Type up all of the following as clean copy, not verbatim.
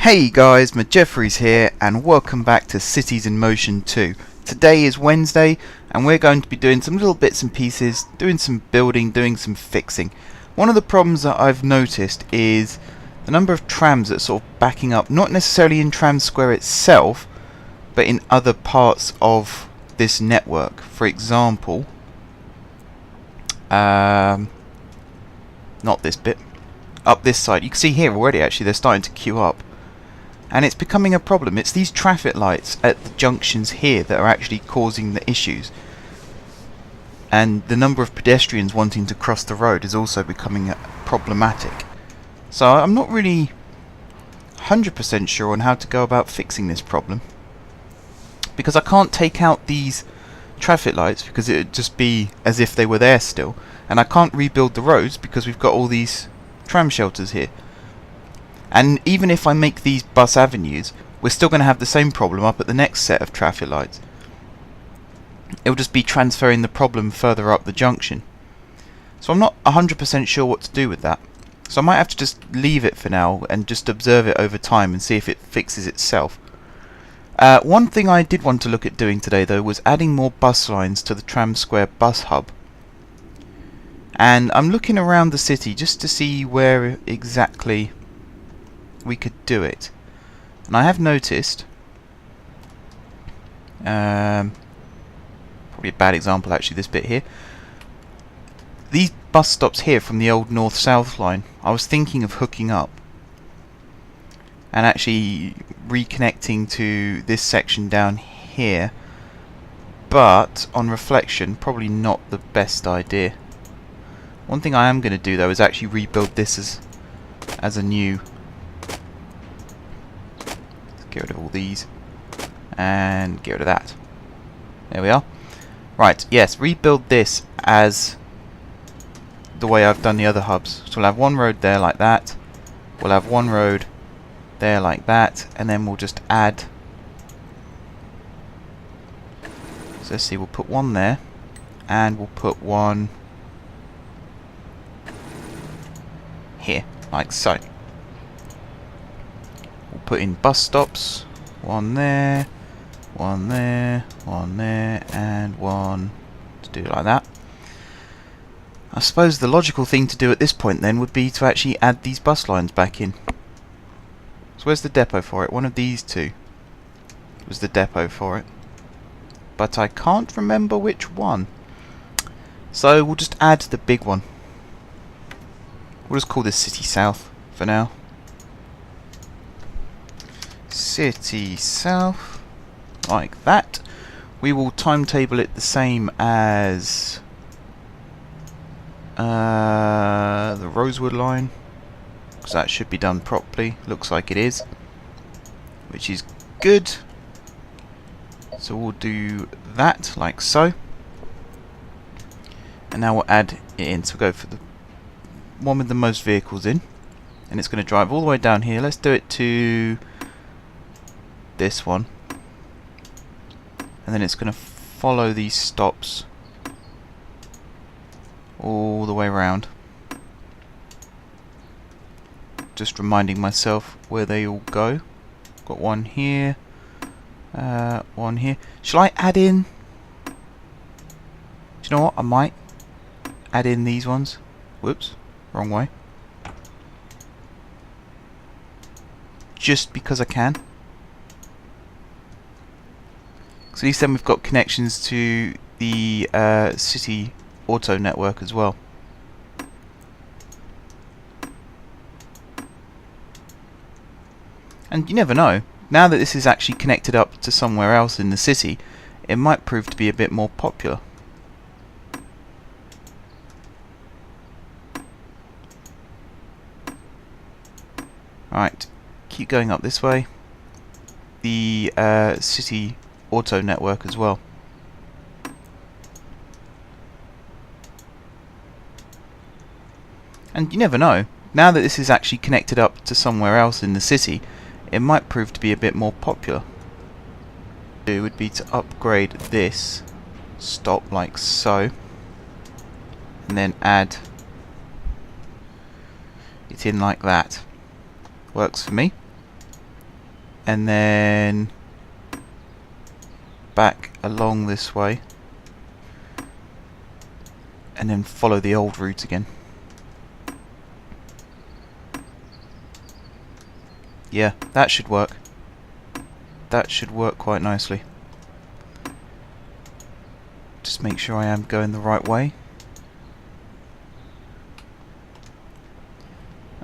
Hey guys, Jeffries here and welcome back to Cities in Motion 2. Today is Wednesday and we're going to be doing some little bits and pieces, doing some building, doing some fixing. One of the problems that I've noticed is the number of trams that are sort of backing up, not necessarily in Tram Square itself, but in other parts of this network. For example, not this bit, up this side. You can see here already actually they're starting to queue up. And it's becoming a problem. It's these traffic lights at the junctions here that are actually causing the issues. And the number of pedestrians wanting to cross the road is also becoming problematic. So I'm not really 100% sure on how to go about fixing this problem. Because I can't take out these traffic lights because it would just be as if they were there still. And I can't rebuild the roads because we've got all these tram shelters here. And even if I make these bus avenues, we're still going to have the same problem up at the next set of traffic lights. It'll just be transferring the problem further up the junction. So I'm not 100% sure what to do with that. So I might have to just leave it for now and just observe it over time and see if it fixes itself. One thing I did want to look at doing today though was adding more bus lines to the Tram Square bus hub. And I'm looking around the city just to see where exactly we could do it. And I have noticed, probably a bad example actually, this bit here, these bus stops here from the old north-south line, I was thinking of hooking up and actually reconnecting to this section down here, but on reflection probably not the best idea. One thing I am going to do though is actually rebuild this as a new. Get rid of all these and get rid of that. There we are. Right, yes, rebuild this as the way I've done the other hubs. So we'll have one road there like that, we'll have one road there like that, and then we'll just add. So let's see, we'll put one there and we'll put one here like so. Put in bus stops, one there, one there, one there, and one to do it like that. I suppose the logical thing to do at this point then would be to actually add these bus lines back in. So where's the depot for it? One of these two was the depot for it, but I can't remember which one. So we'll just add the big one. We'll just call this City South for now. City South, like that. We will timetable it the same as the Rosewood line, because that should be done properly. Looks like it is, which is good. So we'll do that like so, and now we'll add it in. So we'll go for the one with the most vehicles in, and it's going to drive all the way down here. Let's do it to this one, and then it's going to follow these stops all the way around. Just reminding myself where they all go. Got one here, one here. Shall I add in? Do you know what? I might add in these ones. Whoops, wrong way. Just because I can. So at least then we've got connections to the city auto network as well. And you never know, now that this is actually connected up to somewhere else in the city, it might prove to be a bit more popular. Right, keep going up this way. The city auto network as well. And you never know, now that this is actually connected up to somewhere else in the city, it might prove to be a bit more popular. It would be to upgrade this stop like so, and then add it in like that. Works for me. and then back along this way, and then follow the old route again. Yeah, that should work. That should work quite nicely. Just make sure I am going the right way.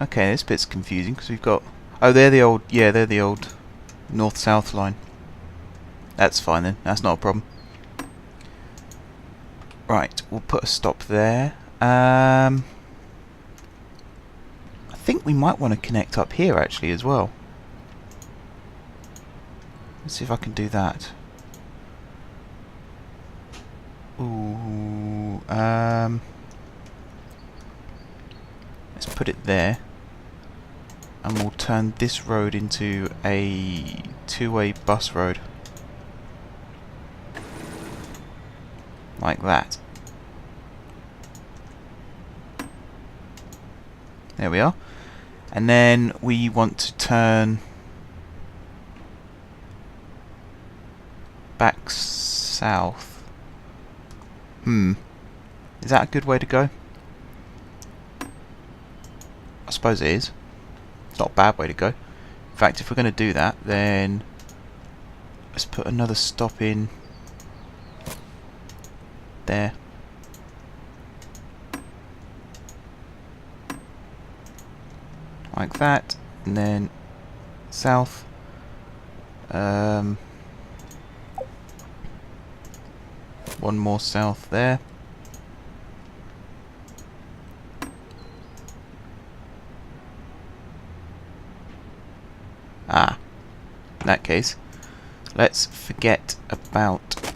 Okay, this bit's confusing because we've got... Oh, they're the old... Yeah, they're the old north-south line. That's fine then. That's not a problem. Right, we'll put a stop there. I think we might want to connect up here actually as well. Let's see if I can do that. Ooh, let's put it there. And we'll turn this road into a two-way bus road. Like that. There we are. And then we want to turn back south. Is that a good way to go? I suppose it is. It's not a bad way to go. In fact, if we're going to do that, then let's put another stop in there. Like that, and then south. One more south there. In that case, let's forget about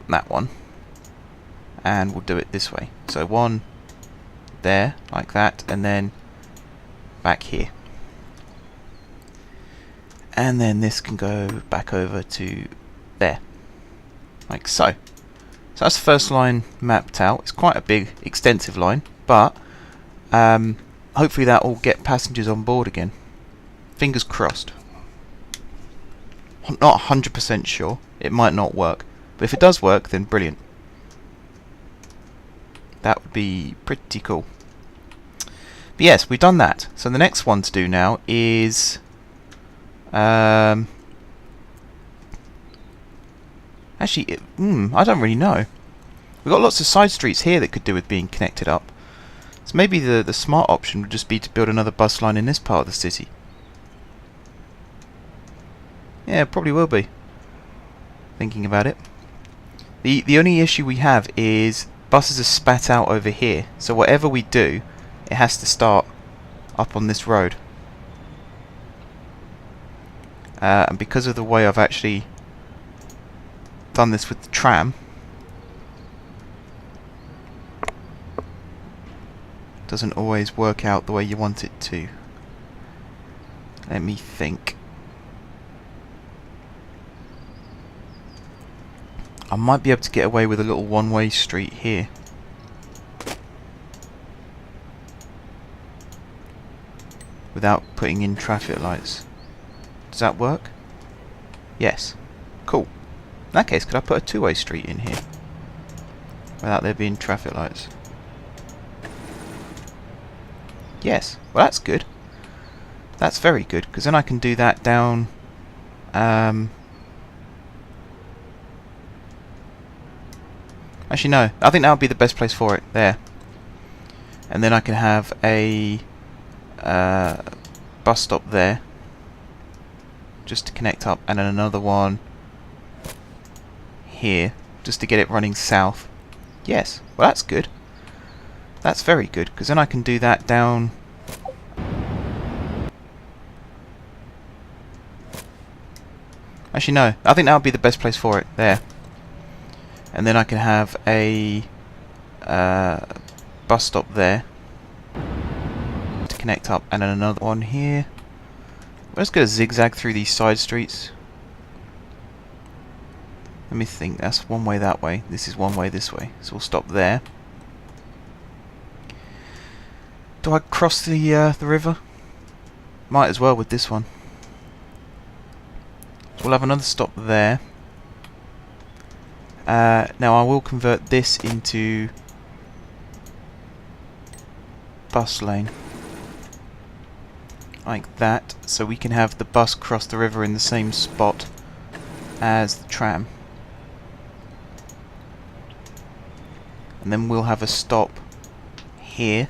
that one, and we'll do it this way. So one there, like that, and then back here. And then this can go back over to there. Like so. So that's the first line mapped out. It's quite a big, extensive line, but hopefully that will get passengers on board again. Fingers crossed. I'm not 100% sure. It might not work. But if it does work, then brilliant. That would be pretty cool. But yes, we've done that. So the next one to do now is... actually, I don't really know. We've got lots of side streets here that could do with being connected up. So maybe the smart option would just be to build another bus line in this part of the city. Yeah, it probably will be. Thinking about it. The only issue we have is buses are spat out over here. So whatever we do, it has to start up on this road. And because of the way I've actually done this with the tram, doesn't always work out the way you want it to. Let me think. I might be able to get away with a little one-way street here. Without putting in traffic lights. Does that work? Yes. Cool. In that case, could I put a two-way street in here? Without there being traffic lights? Yes. Well, that's good. That's very good, because then I can do that down... Actually, no. I think that would be the best place for it. There. And then I can have a bus stop there. Just to connect up. And then another one here. Just to get it running south. Yes. Well, that's good. That's very good. Because then I can do that down... Actually, no. I think that would be the best place for it. There. And then I can have a bus stop there to connect up, and then another one here. We're just going to zigzag through these side streets. Let me think. That's one way that way. This is one way this way. So we'll stop there. Do I cross the river? Might as well with this one. We'll have another stop there. Now I will convert this into bus lane. Like that, so we can have the bus cross the river in the same spot as the tram. And then we'll have a stop here.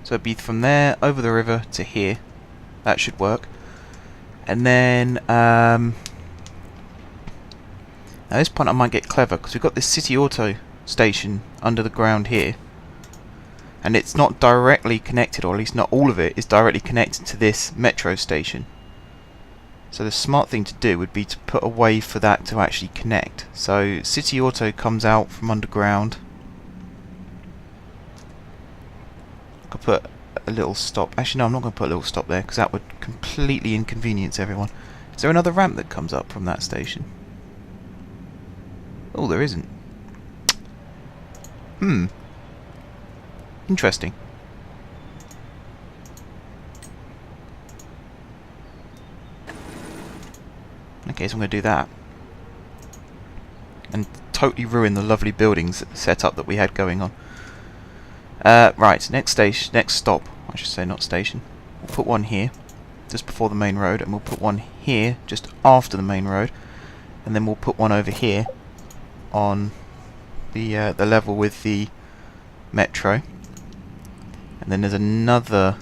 So it'd be from there over the river to here. That should work. And then now this point I might get clever because we've got this City Auto station under the ground here, and it's not directly connected, or at least not all of it is directly connected to this metro station. So the smart thing to do would be to put a way for that to actually connect. So City Auto comes out from underground. I could put a little stop. Actually, no, I'm not going to put a little stop there because that would completely inconvenience everyone. Is there another ramp that comes up from that station? Oh, there isn't. Interesting. Okay, so I'm going to do that. And totally ruin the lovely buildings setup that we had going on. Right, next stop, I should say, not station. We'll put one here, just before the main road, and we'll put one here, just after the main road, and then we'll put one over here on the level with the metro. And then there's another.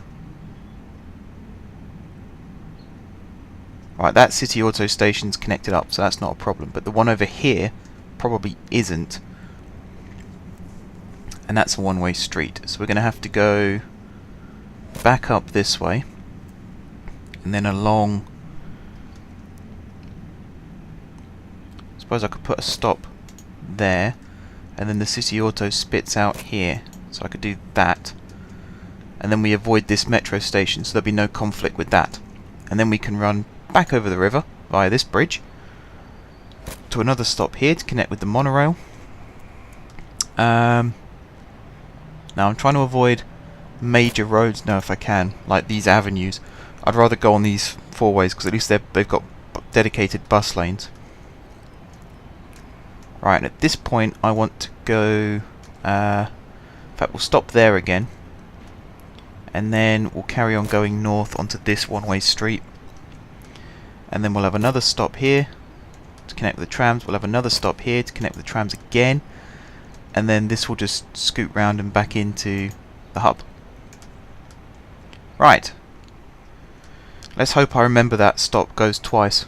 Right, that City Auto station's connected up, so that's not a problem. But the one over here probably isn't. And that's a one-way street. So we're going to have to go back up this way. And then along. I suppose I could put a stop there. And then the City Auto spits out here. So I could do that. And then we avoid this metro station, so there'll be no conflict with that. And then we can run back over the river via this bridge to another stop here to connect with the monorail. Now I'm trying to avoid major roads now if I can, like these avenues. I'd rather go on these four ways because at least they've got dedicated bus lanes. Right, and at this point I want to go. In fact, we'll stop there again, and then we'll carry on going north onto this one-way street. And then we'll have another stop here to connect with the trams. We'll have another stop here to connect with the trams again. And then this will just scoot round and back into the hub. Right. Let's hope I remember that stop goes twice.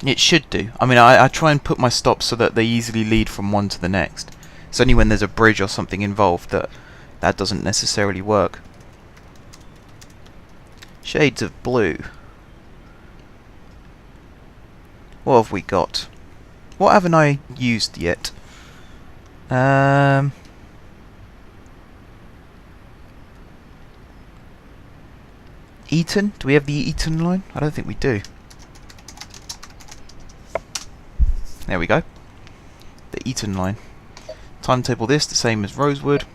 It should do. I mean, I try and put my stops so that they easily lead from one to the next. It's only when there's a bridge or something involved that doesn't necessarily work. Shades of blue. What have we got? What haven't I used yet? Eton? Do we have the Eton line? I don't think we do. There we go. The Eton line. Timetable this, the same as Rosewood.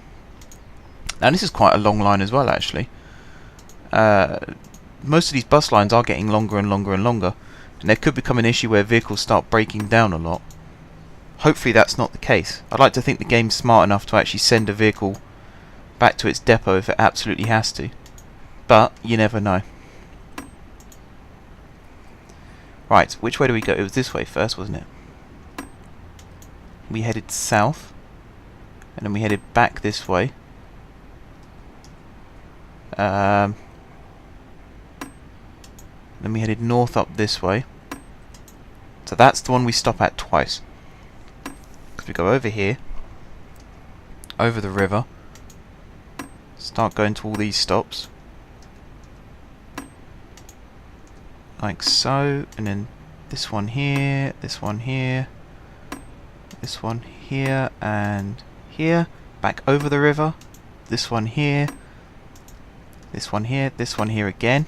Now this is quite a long line as well, actually. Most of these bus lines are getting longer and longer and longer, and there could become an issue where vehicles start breaking down a lot. Hopefully that's not the case. I'd like to think the game's smart enough to actually send a vehicle back to its depot if it absolutely has to. But you never know. Right, which way do we go? It was this way first, wasn't it? We headed south, and then we headed back this way. Then we headed north up this way. So that's the one we stop at twice. Because we go over here, over the river, start going to all these stops. Like so, and then this one here, this one here, this one here, and here, back over the river, this one here, this one here, this one here again.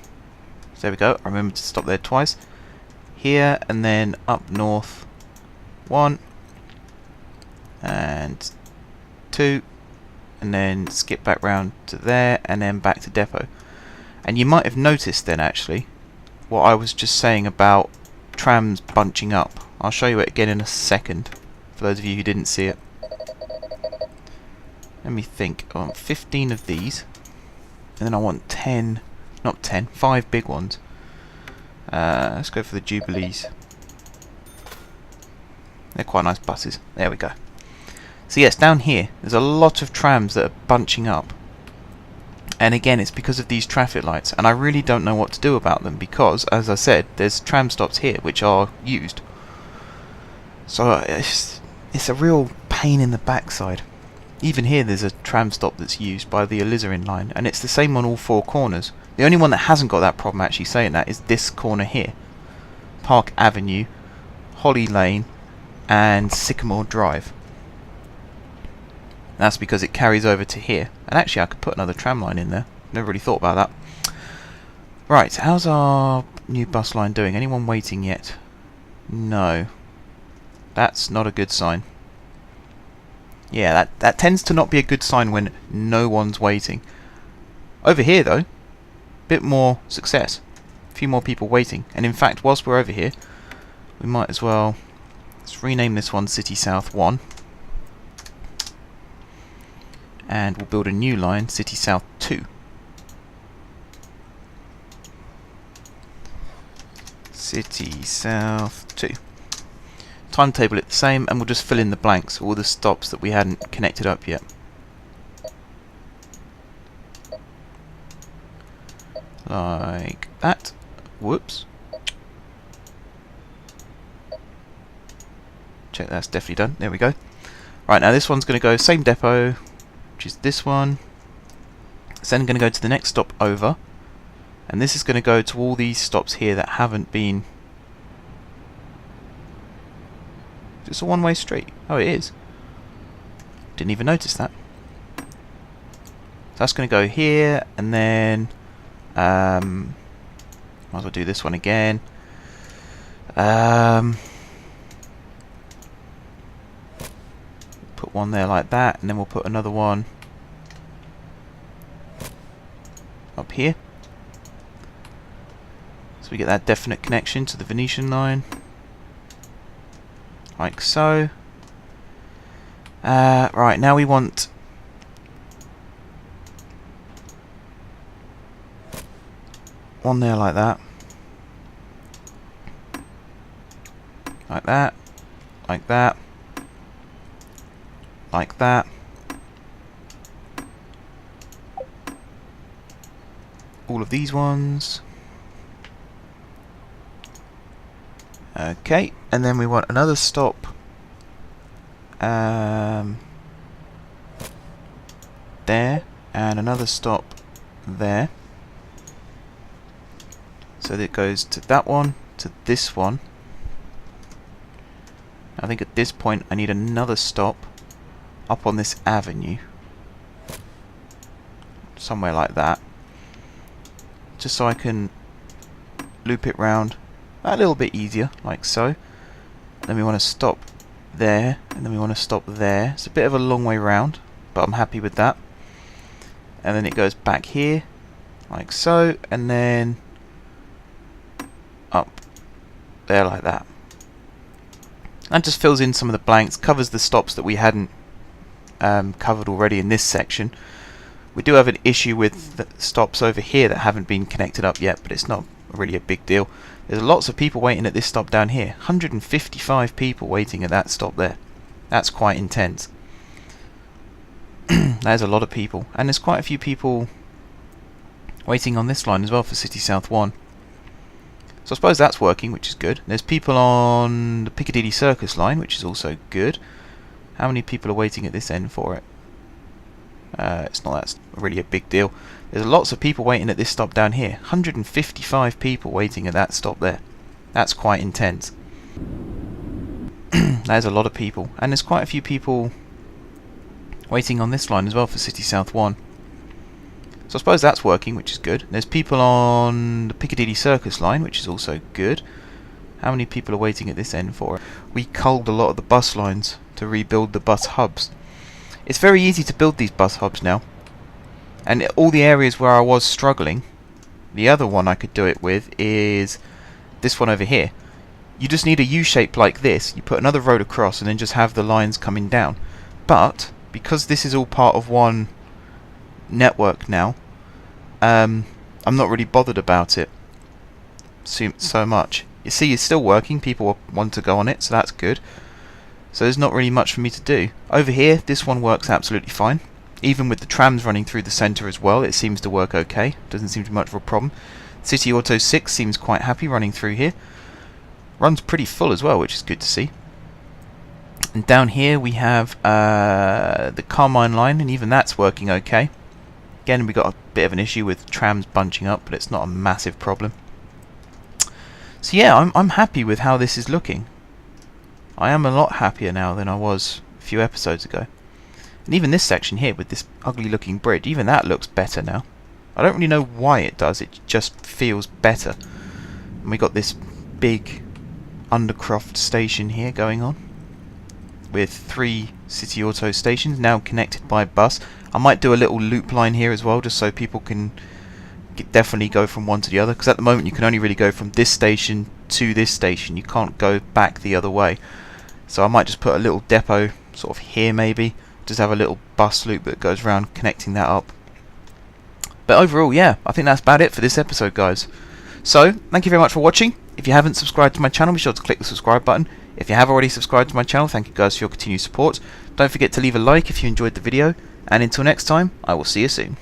So there we go, I remember to stop there twice. Here, and then up north, 1, and 2, and then skip back round to there, and then back to depot. And you might have noticed then actually, what I was just saying about trams bunching up. I'll show you it again in a second, for those of you who didn't see it. Let me think. I want 15 of these, and then I want 10, not 10, 5 big ones. Let's go for the Jubilees. They're quite nice buses. There we go. So yes, down here, there's a lot of trams that are bunching up. And again, it's because of these traffic lights, and I really don't know what to do about them because, as I said, there's tram stops here which are used. So it's a real pain in the backside. Even here there's a tram stop that's used by the alizarin line, and it's the same on all 4 corners. The only one that hasn't got that problem, actually saying that, is this corner here. Park Avenue, Holly Lane, and Sycamore Drive. That's because it carries over to here. And actually I could put another tram line in there. Never really thought about that. Right, how's our new bus line doing? Anyone waiting yet? No. That's not a good sign. Yeah, that tends to not be a good sign when no one's waiting. Over here though, bit more success. A few more people waiting. And in fact, whilst we're over here, we might as well... Let's rename this one City South 1. And we'll build a new line, City South 2. City South 2. Timetable it the same, and we'll just fill in the blanks, all the stops that we hadn't connected up yet. Like that. Whoops. Check that's definitely done. There we go. Right, now this one's going to go same depot, which is this one. It's then going to go to the next stop over, and this is going to go to all these stops here that haven't been... It's a one-way street. Oh, it is. Didn't even notice that. So that's going to go here, and then might as well do this one again. Put one there like that, and then we'll put another one up here. So we get that definite connection to the Venetian line. Like so. Right, now we want one there like that. Like that. Like that. Like that. All of these ones. Okay, and then we want another stop there, and another stop there. So that goes to that one, to this one. I think at this point I need another stop up on this avenue. Somewhere like that. Just so I can loop it round a little bit easier, like so. Then we want to stop there, and then we want to stop there. It's a bit of a long way round, but I'm happy with that. And then it goes back here, like so, and then up there like that. That just fills in some of the blanks, covers the stops that we hadn't covered already in this section. We do have an issue with the stops over here that haven't been connected up yet, but it's not really a big deal. There's lots of people waiting at this stop down here. 155 people waiting at that stop there. That's quite intense. There's a lot of people. And there's quite a few people waiting on this line as well for City South 1. So I suppose that's working, which is good. There's people on the Piccadilly Circus line, which is also good. How many people are waiting at this end for it? It's not that really a big deal. There's lots of people waiting at this stop down here. 155 people waiting at that stop there. That's quite intense. There's a lot of people. And there's quite a few people waiting on this line as well for City South 1. So I suppose that's working, which is good. There's people on the Piccadilly Circus line, which is also good. How many people are waiting at this end for it? We culled a lot of the bus lines to rebuild the bus hubs. It's very easy to build these bus hubs now. And all the areas where I was struggling, the other one I could do it with is this one over here. you just need a U-shape like this. You put another road across and then just have the lines coming down. But because this is all part of one network now, I'm not really bothered about it so much. You see, it's still working. People want to go on it, so that's good. So there's not really much for me to do. Over here, this one works absolutely fine. Even with the trams running through the centre as well, it seems to work okay. Doesn't seem to be much of a problem. City Auto 6 seems quite happy running through here. Runs pretty full as well, which is good to see. And down here we have the Carmine line, and even that's working okay. Again, we got a bit of an issue with trams bunching up, but it's not a massive problem. So yeah, I'm happy with how this is looking. I am a lot happier now than I was a few episodes ago. And even this section here with this ugly looking bridge, even that looks better now. I don't really know why it does, it just feels better. And we got this big Undercroft station here going on, with 3 City Auto stations now connected by bus. I might do a little loop line here as well, just so people can definitely go from one to the other, because at the moment you can only really go from this station to this station. You can't go back the other way. So I might just put a little depot sort of here maybe, just have a little bus loop that goes around connecting that up. But overall, yeah, I think that's about it for this episode, guys. So, thank you very much for watching. If you haven't subscribed to my channel, be sure to click the subscribe button. If you have already subscribed to my channel, thank you guys for your continued support. Don't forget to leave a like if you enjoyed the video. And until next time, I will see you soon.